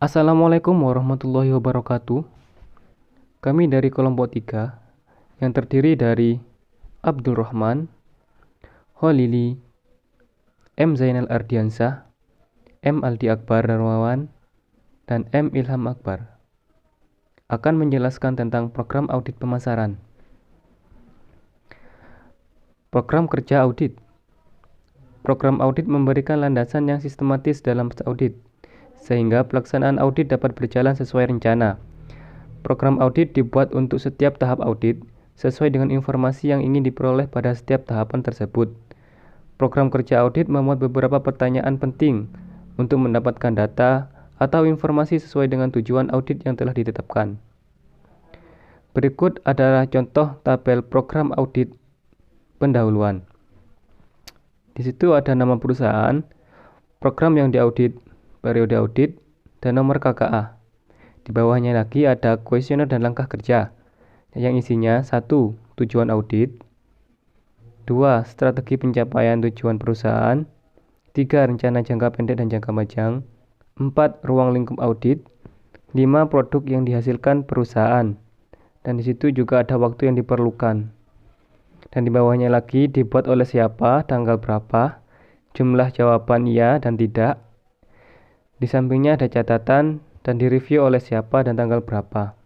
Assalamualaikum warahmatullahi wabarakatuh. Kami dari kelompok 3 yang terdiri dari Abdul Rahman, Holili, M. Zainal Ardiansah, M. Aldi Akbar Darmawan, dan M. Ilham Akbar akan menjelaskan tentang program audit pemasaran. Program kerja audit. Program audit memberikan landasan yang sistematis dalam audit, sehingga pelaksanaan audit dapat berjalan sesuai rencana. Program audit dibuat untuk setiap tahap audit, sesuai dengan informasi yang ingin diperoleh pada setiap tahapan tersebut. Program kerja audit memuat beberapa pertanyaan penting untuk mendapatkan data atau informasi sesuai dengan tujuan audit yang telah ditetapkan. Berikut adalah contoh tabel program audit pendahuluan. Di situ ada nama perusahaan, program yang diaudit, periode audit, dan nomor KKA. Di bawahnya lagi ada kuesioner dan langkah kerja yang isinya 1. Tujuan audit, 2. Strategi pencapaian tujuan perusahaan, 3. Rencana jangka pendek dan jangka panjang, 4. Ruang lingkup audit, 5. Produk yang dihasilkan perusahaan, dan di situ juga ada waktu yang diperlukan. Dan di bawahnya lagi dibuat oleh siapa, tanggal berapa, jumlah jawaban iya dan tidak. Di sampingnya ada catatan dan direview oleh siapa dan tanggal berapa.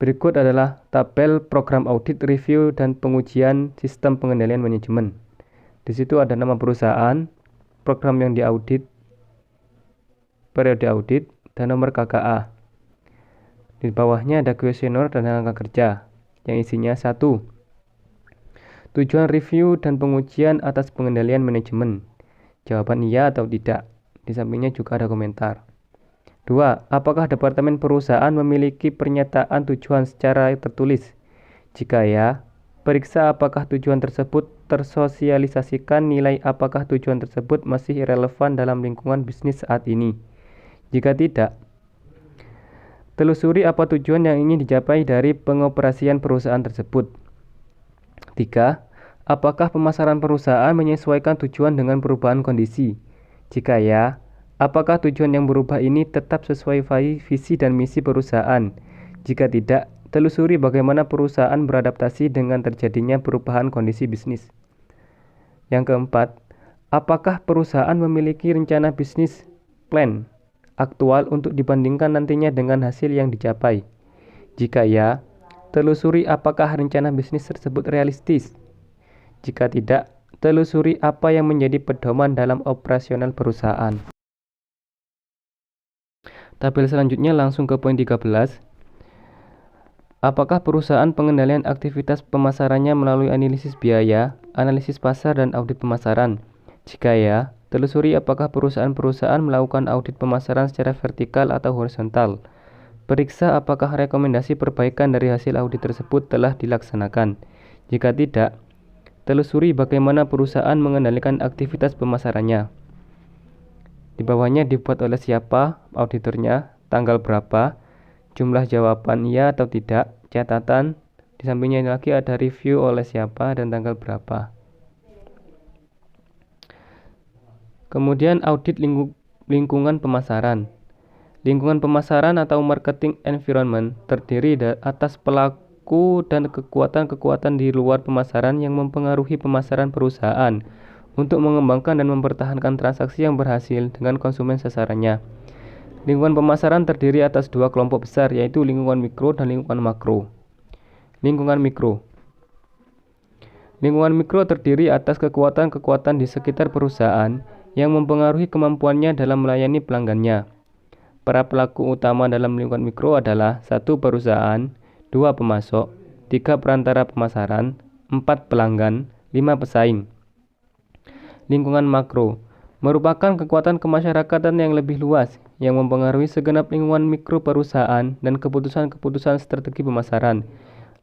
Berikut adalah tabel program audit, review, dan pengujian sistem pengendalian manajemen. Di situ ada nama perusahaan, program yang diaudit, periode audit, dan nomor KKA. Di bawahnya ada kuesioner dan langkah kerja yang isinya 1. Tujuan review dan pengujian atas pengendalian manajemen. Jawaban iya atau tidak. Di sampingnya juga ada komentar. 2. Apakah Departemen Perusahaan memiliki pernyataan tujuan secara tertulis? Jika ya, periksa apakah tujuan tersebut tersosialisasikan, nilai apakah tujuan tersebut masih relevan dalam lingkungan bisnis saat ini. Jika tidak, telusuri apa tujuan yang ingin dicapai dari pengoperasian perusahaan tersebut. 3. Apakah pemasaran perusahaan menyesuaikan tujuan dengan perubahan kondisi? Jika ya, apakah tujuan yang berubah ini tetap sesuai visi dan misi perusahaan? Jika tidak, telusuri bagaimana perusahaan beradaptasi dengan terjadinya perubahan kondisi bisnis. Yang keempat, apakah perusahaan memiliki rencana bisnis plan aktual untuk dibandingkan nantinya dengan hasil yang dicapai? Jika ya, telusuri apakah rencana bisnis tersebut realistis. Jika tidak, telusuri apa yang menjadi pedoman dalam operasional perusahaan. Tabel selanjutnya langsung ke poin 13. Apakah perusahaan pengendalian aktivitas pemasarannya melalui analisis biaya, analisis pasar, dan audit pemasaran? Jika ya, telusuri apakah perusahaan-perusahaan melakukan audit pemasaran secara vertikal atau horizontal. Periksa apakah rekomendasi perbaikan dari hasil audit tersebut telah dilaksanakan. Jika tidak, telusuri bagaimana perusahaan mengendalikan aktivitas pemasarannya. Di bawahnya dibuat oleh siapa, auditornya, tanggal berapa, jumlah jawaban iya atau tidak, catatan. Di sampingnya lagi ada review oleh siapa dan tanggal berapa. Kemudian audit lingkungan pemasaran. Lingkungan pemasaran atau marketing environment terdiri atas pelaku dan kekuatan-kekuatan di luar pemasaran yang mempengaruhi pemasaran perusahaan untuk mengembangkan dan mempertahankan transaksi yang berhasil dengan konsumen sasarannya. Lingkungan pemasaran terdiri atas 2 kelompok besar, yaitu lingkungan mikro dan lingkungan makro. Lingkungan mikro. Lingkungan mikro terdiri atas kekuatan-kekuatan di sekitar perusahaan yang mempengaruhi kemampuannya dalam melayani pelanggannya. Para pelaku utama dalam lingkungan mikro adalah 1. Perusahaan, 2. Pemasok, 3. Perantara pemasaran, 4. Pelanggan, 5. Pesaing. Lingkungan makro merupakan kekuatan kemasyarakatan yang lebih luas yang mempengaruhi segenap lingkungan mikro perusahaan dan keputusan-keputusan strategi pemasaran.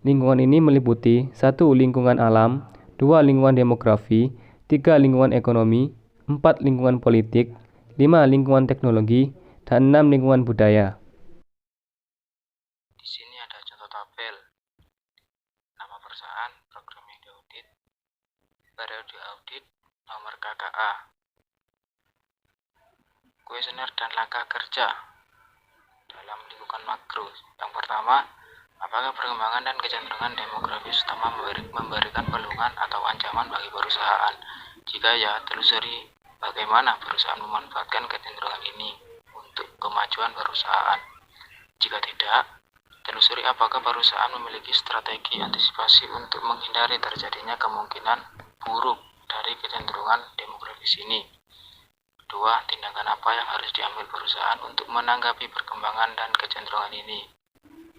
Lingkungan ini meliputi 1. Lingkungan alam, 2. Lingkungan demografi, 3. Lingkungan ekonomi, 4. Lingkungan politik, 5. Lingkungan teknologi, dan 6. Lingkungan budaya. Di sini ada contoh tabel. Nama perusahaan, program yang diaudit, periode audit, nomor KKA. kuesioner dan langkah kerja dalam lingkungan makro. Yang pertama, apakah perkembangan dan kecenderungan demografis utama memberikan peluang atau ancaman bagi perusahaan? Jika ya, telusuri bagaimana perusahaan memanfaatkan kecenderungan ini untuk kemajuan perusahaan. Jika tidak, telusuri apakah perusahaan memiliki strategi antisipasi untuk menghindari terjadinya kemungkinan buruk dari kecenderungan demografis ini. 2. Tindakan apa yang harus diambil perusahaan untuk menanggapi perkembangan dan kecenderungan ini?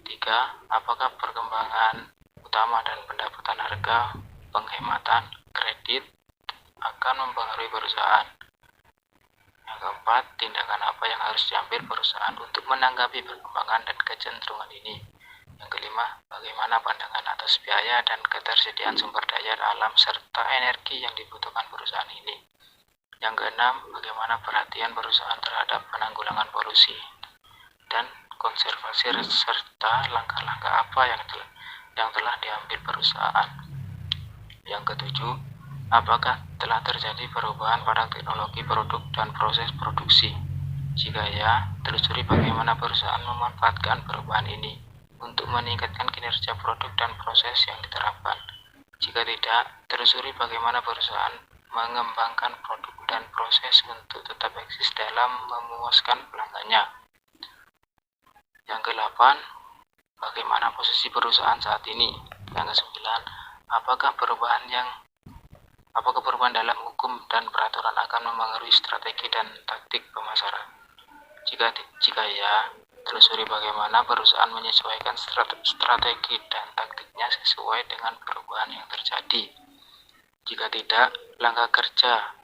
3. Apakah perkembangan utama dan pendapatan harga, penghematan, kredit akan mempengaruhi perusahaan? Yang keempat, tindakan apa yang harus diambil perusahaan untuk menanggapi perkembangan dan kecenderungan ini? Yang kelima, bagaimana pandangan atas biaya dan ketersediaan sumber daya alam serta energi yang dibutuhkan perusahaan ini? Yang keenam, bagaimana perhatian perusahaan terhadap penanggulangan polusi dan konservasi serta langkah-langkah apa yang telah diambil perusahaan. Yang ketujuh, apakah telah terjadi perubahan pada teknologi produk dan proses produksi? Jika ya, telusuri bagaimana perusahaan memanfaatkan perubahan ini untuk meningkatkan kinerja produk dan proses yang diterapkan. Jika tidak, telusuri bagaimana perusahaan mengembangkan produk dan proses untuk tetap eksis dalam memuaskan pelanggannya. Yang ke-8, bagaimana posisi perusahaan saat ini? Yang ke-9, apakah perubahan dalam hukum dan peraturan akan mempengaruhi strategi dan taktik pemasaran? Jika ya, telusuri bagaimana perusahaan menyesuaikan strategi dan taktiknya sesuai dengan perubahan yang terjadi. Jika tidak, langkah kerja.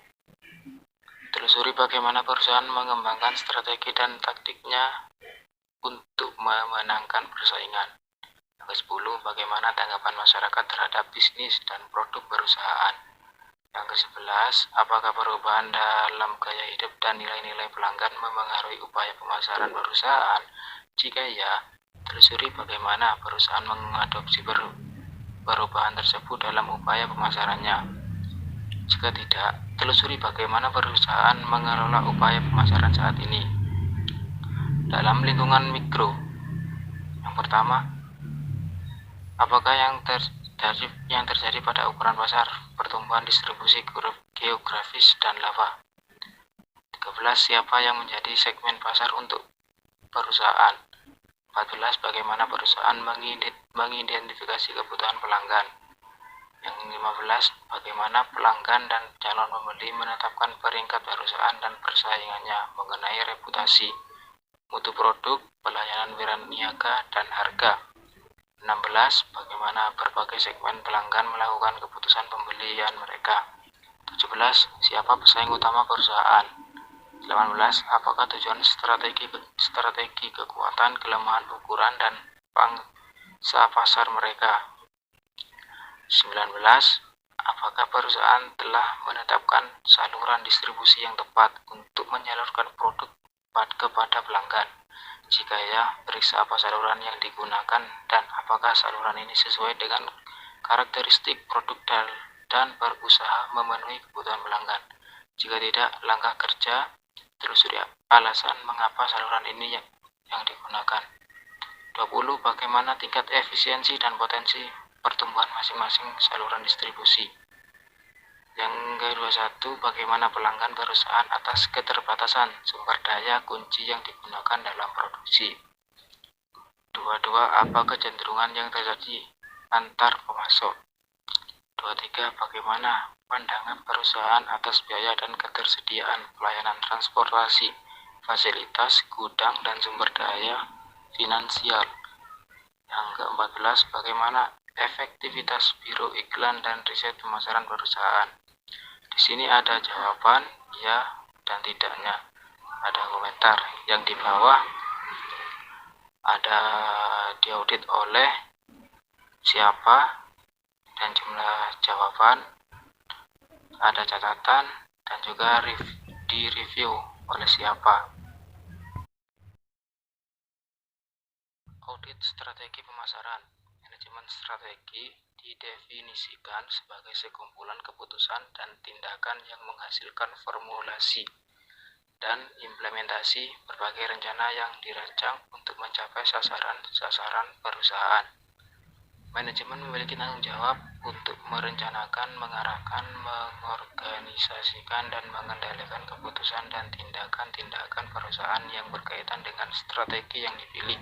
Telusuri bagaimana perusahaan mengembangkan strategi dan taktiknya untuk memenangkan persaingan. Yang ke-10, bagaimana tanggapan masyarakat terhadap bisnis dan produk perusahaan. Yang ke-11, apakah perubahan dalam gaya hidup dan nilai-nilai pelanggan mempengaruhi upaya pemasaran perusahaan? Jika ya, telusuri bagaimana perusahaan mengadopsi perubahan tersebut dalam upaya pemasarannya. Jika tidak, telusuri bagaimana perusahaan mengelola upaya pemasaran saat ini. Dalam lingkungan mikro, yang pertama, apakah yang terjadi pada ukuran pasar, pertumbuhan distribusi geografis, dan laba? 13. Siapa yang menjadi segmen pasar untuk perusahaan? 14. Bagaimana perusahaan mengidentifikasi kebutuhan pelanggan? Yang 15. Bagaimana pelanggan dan calon pembeli menetapkan peringkat perusahaan dan persaingannya mengenai reputasi, mutu produk, pelayanan niaga, dan harga. 16. Bagaimana berbagai segmen pelanggan melakukan keputusan pembelian mereka. 17. Siapa pesaing utama perusahaan? 18. Apakah tujuan strategi kekuatan, kelemahan ukuran, dan pangsa pasar mereka? 19. Apakah perusahaan telah menetapkan saluran distribusi yang tepat untuk menyalurkan produk kepada pelanggan? Jika ya, periksa apa saluran yang digunakan dan apakah saluran ini sesuai dengan karakteristik produk dan berusaha memenuhi kebutuhan pelanggan. Jika tidak, langkah kerja. Telusuri alasan mengapa saluran ini yang digunakan. 20. Bagaimana tingkat efisiensi dan potensi pertumbuhan masing-masing saluran distribusi. Yang ke-21, bagaimana pelanggan perusahaan atas keterbatasan sumber daya kunci yang digunakan dalam produksi. 22. Apa kecenderungan yang terjadi antar pemasok. 23. Bagaimana pandangan perusahaan atas biaya dan ketersediaan pelayanan transportasi, fasilitas, gudang, dan sumber daya finansial. Yang ke-14, bagaimana efektivitas biro iklan dan riset pemasaran perusahaan. Di sini ada jawaban ya dan tidaknya. Ada komentar. Yang di bawah ada diaudit oleh siapa dan jumlah jawaban, ada catatan, dan juga direview oleh siapa. Audit strategi pemasaran. Manajemen strategi didefinisikan sebagai sekumpulan keputusan dan tindakan yang menghasilkan formulasi dan implementasi berbagai rencana yang dirancang untuk mencapai sasaran perusahaan. Manajemen memiliki tanggung jawab untuk merencanakan, mengarahkan, mengorganisasikan, dan mengendalikan keputusan dan tindakan-tindakan perusahaan yang berkaitan dengan strategi yang dipilih.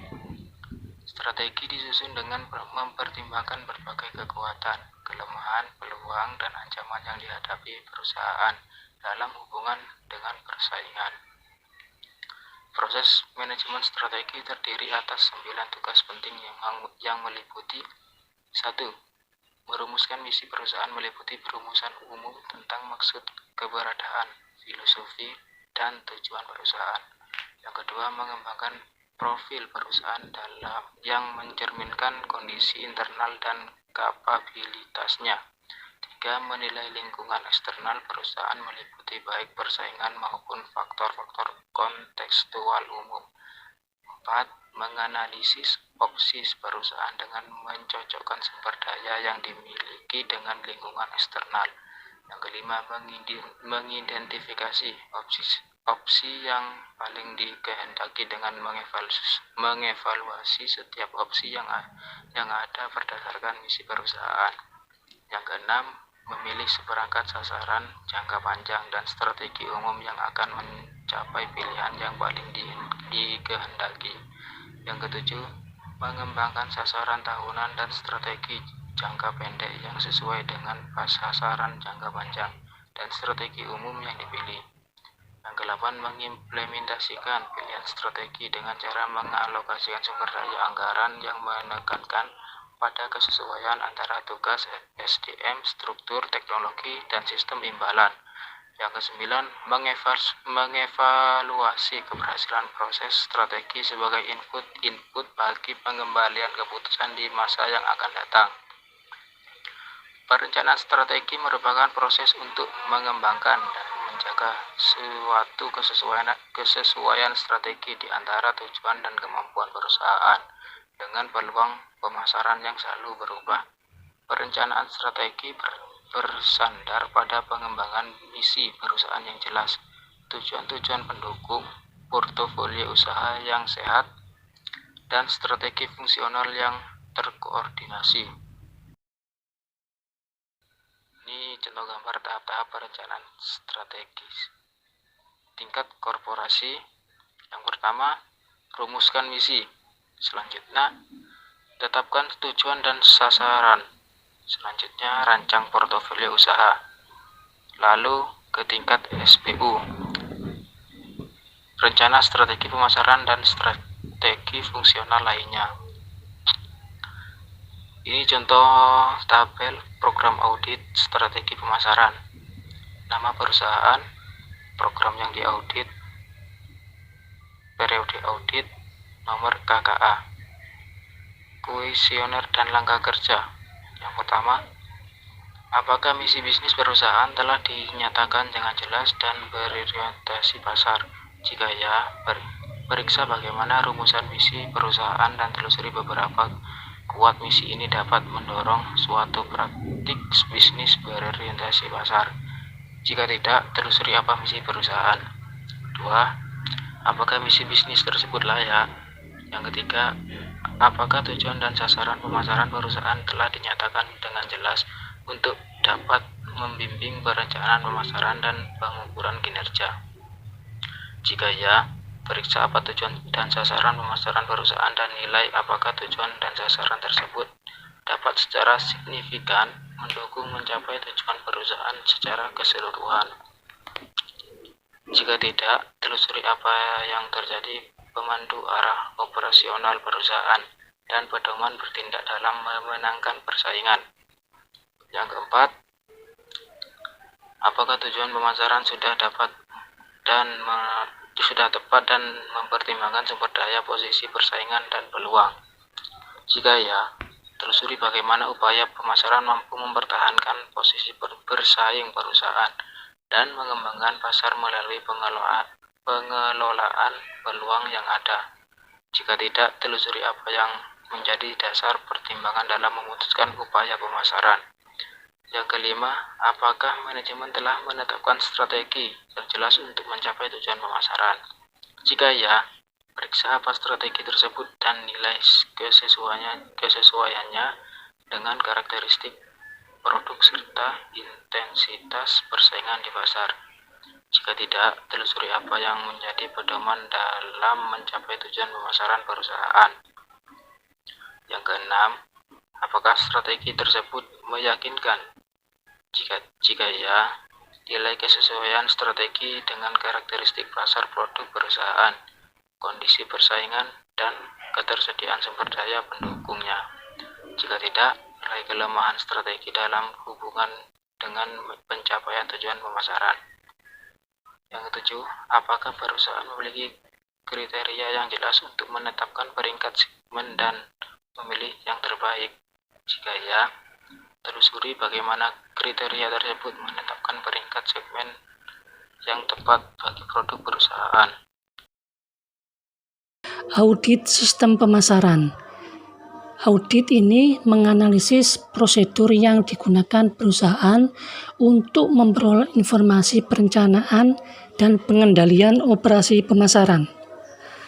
Strategi disusun dengan mempertimbangkan berbagai kekuatan, kelemahan, peluang, dan ancaman yang dihadapi perusahaan dalam hubungan dengan persaingan. Proses manajemen strategi terdiri atas 9 tugas penting yang meliputi 1. Merumuskan misi perusahaan meliputi perumusan umum tentang maksud, keberadaan, filosofi, dan tujuan perusahaan. Yang kedua, mengembangkan profil perusahaan dalam yang mencerminkan kondisi internal dan kapabilitasnya. 3. Menilai lingkungan eksternal perusahaan meliputi baik persaingan maupun faktor-faktor kontekstual umum. 4. Menganalisis opsi perusahaan dengan mencocokkan sumber daya yang dimiliki dengan lingkungan eksternal. Yang kelima, mengidentifikasi opsi yang paling dikehendaki dengan mengevaluasi setiap opsi yang ada berdasarkan misi perusahaan. Yang keenam, memilih seperangkat sasaran jangka panjang dan strategi umum yang akan mencapai pilihan yang paling dikehendaki. Yang ketujuh, mengembangkan sasaran tahunan dan strategi jangka pendek yang sesuai dengan sasaran jangka panjang dan strategi umum yang dipilih. Yang kedelapan, mengimplementasikan pilihan strategi dengan cara mengalokasikan sumber daya anggaran yang menekankan pada kesesuaian antara tugas SDM, struktur, teknologi, dan sistem imbalan. Yang kesembilan, mengevaluasi keberhasilan proses strategi sebagai input bagi pengembalian keputusan di masa yang akan datang. Perencanaan strategi merupakan proses untuk mengembangkan dan menjaga suatu kesesuaian strategi di antara tujuan dan kemampuan perusahaan dengan peluang pemasaran yang selalu berubah. Perencanaan strategi bersandar pada pengembangan misi perusahaan yang jelas, tujuan-tujuan pendukung, portofolio usaha yang sehat, dan strategi fungsional yang terkoordinasi. Ini contoh gambar tahap-tahap perencanaan strategis. Tingkat korporasi, yang pertama, rumuskan misi. Selanjutnya, tetapkan tujuan dan sasaran. Selanjutnya, rancang portofolio usaha. Lalu ke tingkat SPU. Rencana strategi pemasaran dan strategi fungsional lainnya. Ini contoh tabel program audit strategi pemasaran. Nama perusahaan, program yang diaudit, periode audit, nomor KKA. Kuesioner dan langkah kerja. Yang pertama, apakah misi bisnis perusahaan telah dinyatakan dengan jelas dan berorientasi pasar? Jika ya, periksa bagaimana rumusan misi perusahaan dan telusuri beberapa kuat misi ini dapat mendorong suatu praktik bisnis berorientasi pasar. Jika tidak, telusuri apa misi perusahaan. 2. Apakah misi bisnis tersebut layak? Yang ketiga, apakah tujuan dan sasaran pemasaran perusahaan telah dinyatakan dengan jelas untuk dapat membimbing perencanaan pemasaran dan pengukuran kinerja? Jika ya, periksa apa tujuan dan sasaran pemasaran perusahaan dan nilai apakah tujuan dan sasaran tersebut dapat secara signifikan mendukung mencapai tujuan perusahaan secara keseluruhan. Jika tidak, telusuri apa yang terjadi pemandu arah operasional perusahaan dan pedoman bertindak dalam memenangkan persaingan. Yang keempat, apakah tujuan pemasaran sudah tepat dan mempertimbangkan sumber daya, posisi persaingan, dan peluang? Jika ya, telusuri bagaimana upaya pemasaran mampu mempertahankan posisi bersaing perusahaan dan mengembangkan pasar melalui pengelolaan peluang yang ada. Jika tidak, telusuri apa yang menjadi dasar pertimbangan dalam memutuskan upaya pemasaran. Yang kelima, apakah manajemen telah menetapkan strategi yang jelas untuk mencapai tujuan pemasaran? Jika ya, periksa apa strategi tersebut dan nilai kesesuaiannya dengan karakteristik produk serta intensitas persaingan di pasar. Jika tidak, telusuri apa yang menjadi pedoman dalam mencapai tujuan pemasaran perusahaan. Yang keenam, apakah strategi tersebut meyakinkan? Jika ya, nilai kesesuaian strategi dengan karakteristik pasar produk perusahaan, kondisi persaingan, dan ketersediaan sumber daya pendukungnya. Jika tidak, nilai kelemahan strategi dalam hubungan dengan pencapaian tujuan pemasaran. Yang ketujuh, apakah perusahaan memiliki kriteria yang jelas untuk menetapkan peringkat segmen dan memilih yang terbaik? Jika ya, telusuri bagaimana kriteria tersebut menetapkan peringkat segmen yang tepat bagi produk perusahaan. Audit sistem pemasaran. Audit ini menganalisis prosedur yang digunakan perusahaan untuk memperoleh informasi perencanaan dan pengendalian operasi pemasaran.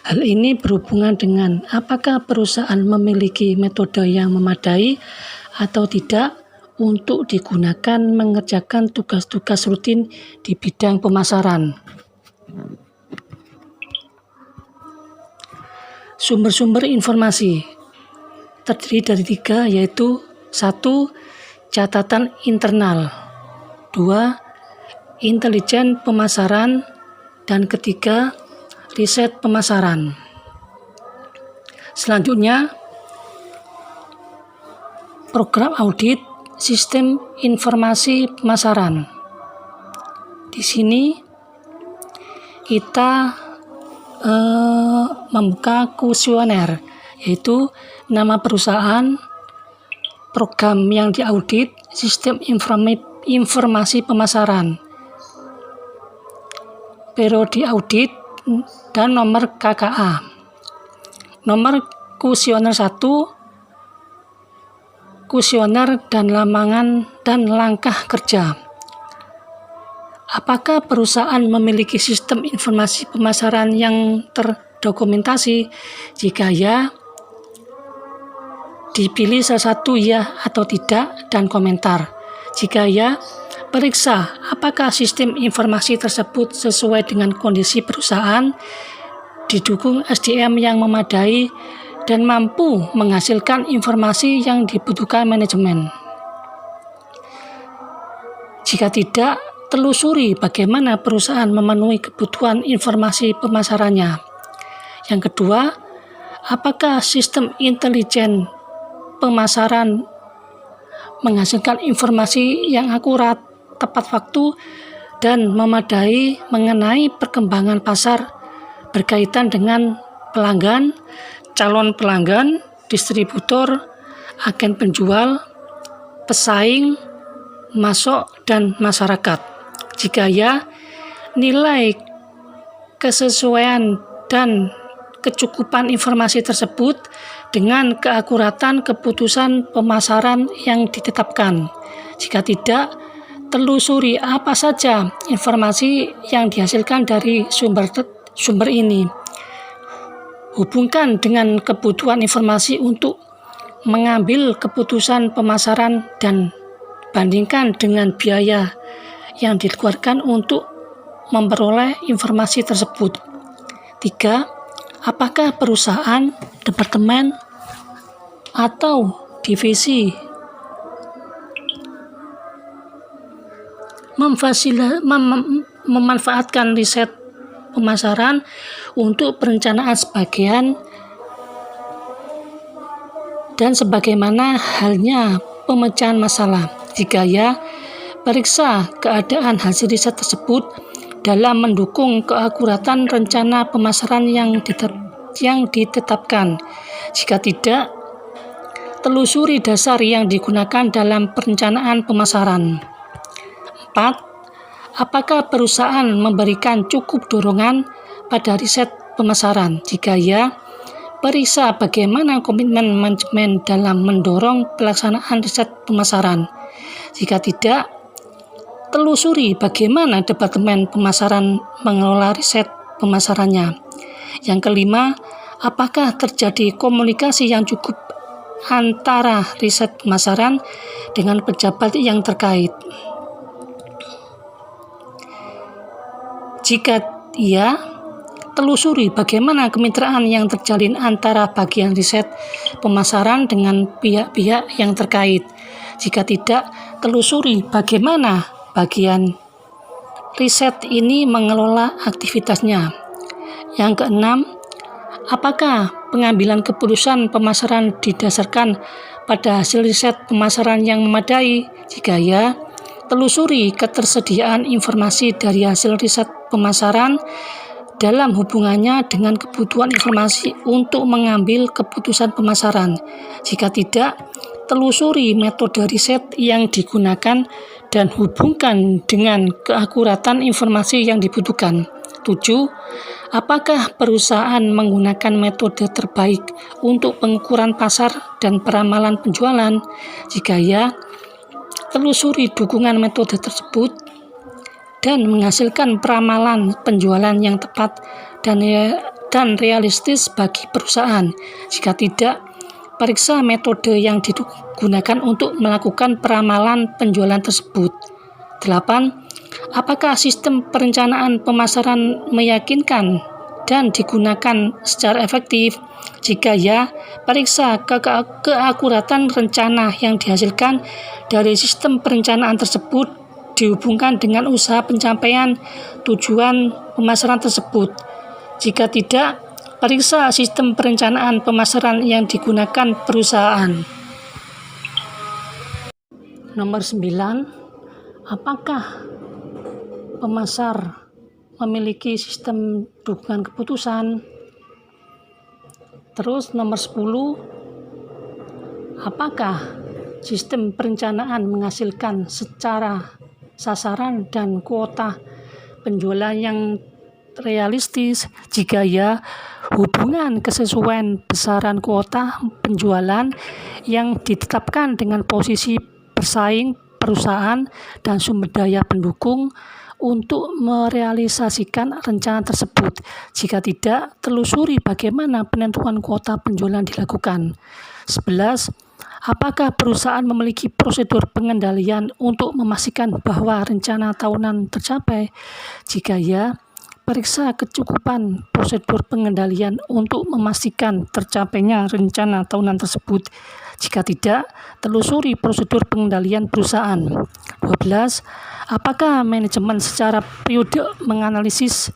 Hal ini berhubungan dengan apakah perusahaan memiliki metode yang memadai atau tidak untuk digunakan mengerjakan tugas-tugas rutin di bidang pemasaran. Sumber-sumber informasi terdiri dari 3, yaitu 1. Catatan internal, 2. Intelijen pemasaran, dan ketiga, riset pemasaran. Selanjutnya, program audit sistem informasi pemasaran. Di sini kita membuka kuesioner, yaitu nama perusahaan, program yang diaudit, sistem informasi pemasaran, periode audit, dan nomor KKA. Nomor kuesioner 1, kuesioner dan lamangan dan langkah kerja. Apakah perusahaan memiliki sistem informasi pemasaran yang terdokumentasi? Jika ya, dipilih salah satu ya atau tidak dan komentar. Jika ya, periksa apakah sistem informasi tersebut sesuai dengan kondisi perusahaan, didukung SDM yang memadai, dan mampu menghasilkan informasi yang dibutuhkan manajemen. Jika tidak, telusuri bagaimana perusahaan memenuhi kebutuhan informasi pemasarannya. Yang kedua, apakah sistem intelijen pemasaran menghasilkan informasi yang akurat, tepat waktu, dan memadai mengenai perkembangan pasar berkaitan dengan pelanggan, calon pelanggan, distributor, agen penjual, pesaing, masuk, dan masyarakat. Jika ya, nilai kesesuaian dan kecukupan informasi tersebut dengan keakuratan keputusan pemasaran yang ditetapkan. Jika tidak, telusuri apa saja informasi yang dihasilkan dari sumber ini. Hubungkan dengan kebutuhan informasi untuk mengambil keputusan pemasaran dan bandingkan dengan biaya yang dikeluarkan untuk memperoleh informasi tersebut. 3. Apakah perusahaan, departemen, atau divisi memanfaatkan riset pemasaran untuk perencanaan sebagian dan sebagaimana halnya pemecahan masalah. Jika ya, periksa keadaan hasil riset tersebut dalam mendukung keakuratan rencana pemasaran yang ditetapkan. Jika tidak, telusuri dasar yang digunakan dalam perencanaan pemasaran. 4. Apakah perusahaan memberikan cukup dorongan pada riset pemasaran? Jika ya, periksa bagaimana komitmen manajemen dalam mendorong pelaksanaan riset pemasaran. Jika tidak, telusuri bagaimana Departemen Pemasaran mengelola riset pemasarannya. Yang kelima, apakah terjadi komunikasi yang cukup antara riset pemasaran dengan pejabat yang terkait? Jika iya, telusuri bagaimana kemitraan yang terjalin antara bagian riset pemasaran dengan pihak-pihak yang terkait. Jika tidak, telusuri bagaimana bagian riset ini mengelola aktivitasnya. Yang keenam, apakah pengambilan keputusan pemasaran didasarkan pada hasil riset pemasaran yang memadai? Jika ya, telusuri ketersediaan informasi dari hasil riset pemasaran dalam hubungannya dengan kebutuhan informasi untuk mengambil keputusan pemasaran. Jika tidak, telusuri metode riset yang digunakan dan hubungkan dengan keakuratan informasi yang dibutuhkan. 7. Apakah perusahaan menggunakan metode terbaik untuk pengukuran pasar dan peramalan penjualan? Jika ya, telusuri dukungan metode tersebut dan menghasilkan peramalan penjualan yang tepat dan realistis bagi perusahaan. Jika tidak, periksa metode yang digunakan untuk melakukan peramalan penjualan tersebut. 8. Apakah sistem perencanaan pemasaran meyakinkan dan digunakan secara efektif? Jika ya, periksa keakuratan rencana yang dihasilkan dari sistem perencanaan tersebut dihubungkan dengan usaha pencapaian tujuan pemasaran tersebut. Jika tidak, periksa sistem perencanaan pemasaran yang digunakan perusahaan. Nomor 9, apakah pemasar memiliki sistem dukungan keputusan? Terus nomor 10, apakah sistem perencanaan menghasilkan secara sasaran dan kuota penjualan yang realistis? Jika ya, hubungan kesesuaian besaran kuota penjualan yang ditetapkan dengan posisi bersaing perusahaan dan sumber daya pendukung untuk merealisasikan rencana tersebut. Jika tidak, telusuri bagaimana penentuan kuota penjualan dilakukan. 11. Apakah perusahaan memiliki prosedur pengendalian untuk memastikan bahwa rencana tahunan tercapai? Jika ya, periksa kecukupan prosedur pengendalian untuk memastikan tercapainya rencana tahunan tersebut. Jika tidak, telusuri prosedur pengendalian perusahaan. 12. Apakah manajemen secara periode menganalisis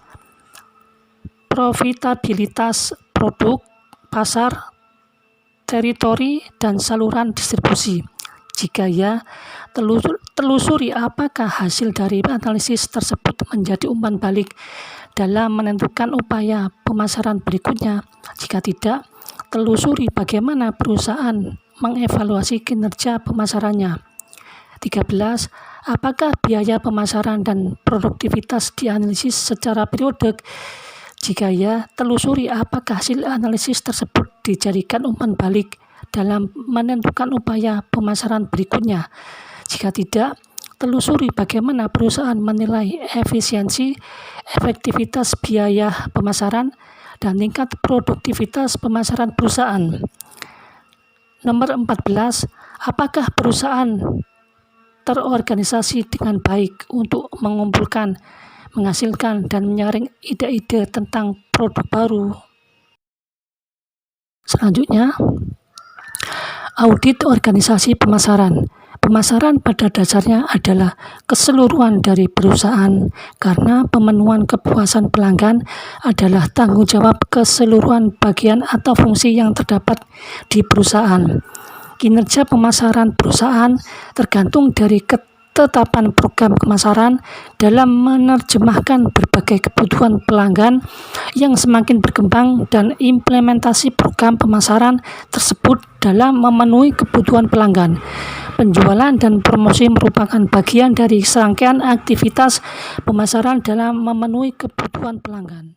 profitabilitas produk, pasar, teritori, dan saluran distribusi? Jika ya, telusuri apakah hasil dari analisis tersebut menjadi umpan balik dalam menentukan upaya pemasaran berikutnya. Jika tidak, telusuri bagaimana perusahaan mengevaluasi kinerja pemasarannya. 13. Apakah biaya pemasaran dan produktivitas dianalisis secara periodik? Jika ya, telusuri apakah hasil analisis tersebut dijadikan umpan balik dalam menentukan upaya pemasaran berikutnya. Jika tidak, telusuri bagaimana perusahaan menilai efisiensi, efektivitas biaya pemasaran, dan tingkat produktivitas pemasaran perusahaan. Nomor 14, apakah perusahaan terorganisasi dengan baik untuk mengumpulkan, menghasilkan, dan menyaring ide-ide tentang produk baru? Selanjutnya, audit organisasi pemasaran. Pemasaran pada dasarnya adalah keseluruhan dari perusahaan karena pemenuhan kepuasan pelanggan adalah tanggung jawab keseluruhan bagian atau fungsi yang terdapat di perusahaan. Kinerja pemasaran perusahaan tergantung dari ketetapan program pemasaran dalam menerjemahkan berbagai kebutuhan pelanggan yang semakin berkembang dan implementasi program pemasaran tersebut dalam memenuhi kebutuhan pelanggan. Penjualan dan promosi merupakan bagian dari serangkaian aktivitas pemasaran dalam memenuhi kebutuhan pelanggan.